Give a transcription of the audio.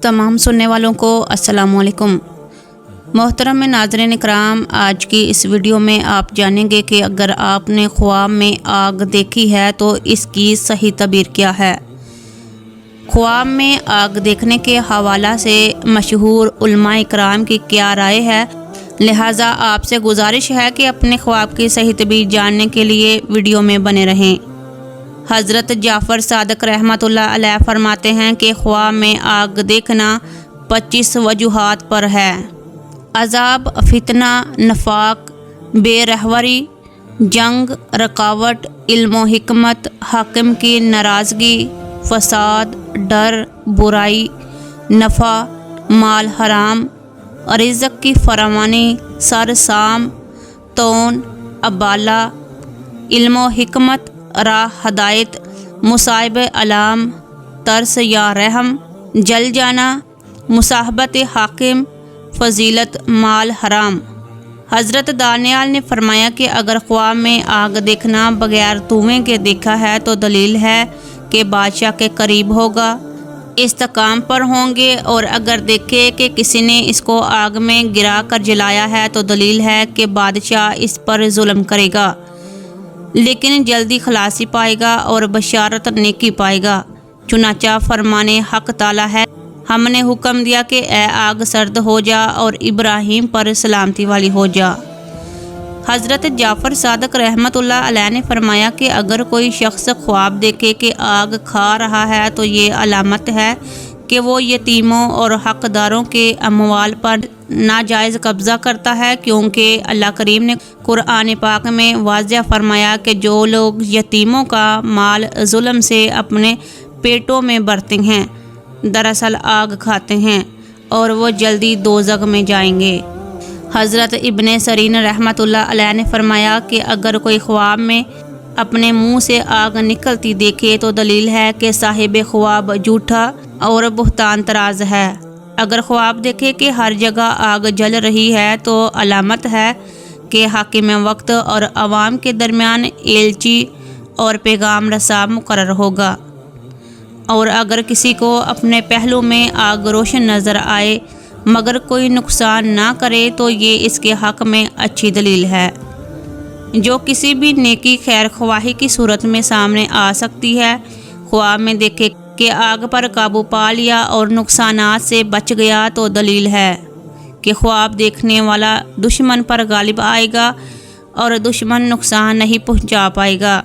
تمام سننے والوں کو السلام علیکم۔ محترم ناظرین اکرام، آج کی اس ویڈیو میں آپ جانیں گے کہ اگر آپ نے خواب میں آگ دیکھی ہے تو اس کی صحیح تعبیر کیا ہے۔ خواب میں آگ دیکھنے کے حوالہ سے مشہور علماء اکرام کی کیا رائے ہے، لہٰذا آپ سے گزارش ہے کہ اپنے خواب کی صحیح تعبیر جاننے کے لیے ویڈیو میں بنے رہیں۔ حضرت جعفر صادق رحمۃ اللہ علیہ فرماتے ہیں کہ خواب میں آگ دیکھنا 25 وجوہات پر ہے: عذاب، فتنہ، نفاق، بے رہبری، جنگ، رکاوٹ، علم و حکمت، حاکم کی ناراضگی، فساد، ڈر، برائی، نفع، مال حرام، رزق کی فراوانی، سرسام، تون، ابالہ، علم و حکمت، راہ ہدایت، مصائب علام، ترس یا رحم، جل جانا، مصاحبت حاکم، فضیلت، مال حرام۔ حضرت دانیال نے فرمایا کہ اگر خواب میں آگ دیکھنا بغیر دھوئیں کے دیکھا ہے تو دلیل ہے کہ بادشاہ کے قریب ہوگا، استحکام پر ہوں گے، اور اگر دیکھے کہ کسی نے اس کو آگ میں گرا کر جلایا ہے تو دلیل ہے کہ بادشاہ اس پر ظلم کرے گا لیکن جلدی خلاصی پائے گا اور بشارت نیکی پائے گا۔ چنانچہ فرمان حق تعالی ہے، ہم نے حکم دیا کہ اے آگ سرد ہو جا اور ابراہیم پر سلامتی والی ہو جا۔ حضرت جعفر صادق رحمۃ اللہ علیہ نے فرمایا کہ اگر کوئی شخص خواب دیکھے کہ آگ کھا رہا ہے تو یہ علامت ہے کہ وہ یتیموں اور حقداروں کے اموال پر ناجائز قبضہ کرتا ہے، کیونکہ اللہ کریم نے قرآن پاک میں واضح فرمایا کہ جو لوگ یتیموں کا مال ظلم سے اپنے پیٹوں میں بھرتے ہیں دراصل آگ کھاتے ہیں اور وہ جلدی دوزخ میں جائیں گے۔ حضرت ابن سیرین رحمۃ اللہ علیہ نے فرمایا کہ اگر کوئی خواب میں اپنے منہ سے آگ نکلتی دیکھے تو دلیل ہے کہ صاحب خواب جھوٹا اور بہتان طراز ہے۔ اگر خواب دیکھے کہ ہر جگہ آگ جل رہی ہے تو علامت ہے کہ حاکم وقت اور عوام کے درمیان ایلچی اور پیغام رساں مقرر ہوگا، اور اگر کسی کو اپنے پہلو میں آگ روشن نظر آئے مگر کوئی نقصان نہ کرے تو یہ اس کے حق میں اچھی دلیل ہے۔ جو کسی بھی نیکی خیر خواہی کی صورت میں سامنے آ سکتی ہے، خواب میں دیکھے کہ آگ پر قابو پا لیا اور نقصانات سے بچ گیا تو دلیل ہے کہ خواب دیکھنے والا دشمن پر غالب آئے گا اور دشمن نقصان نہیں پہنچا پائے گا۔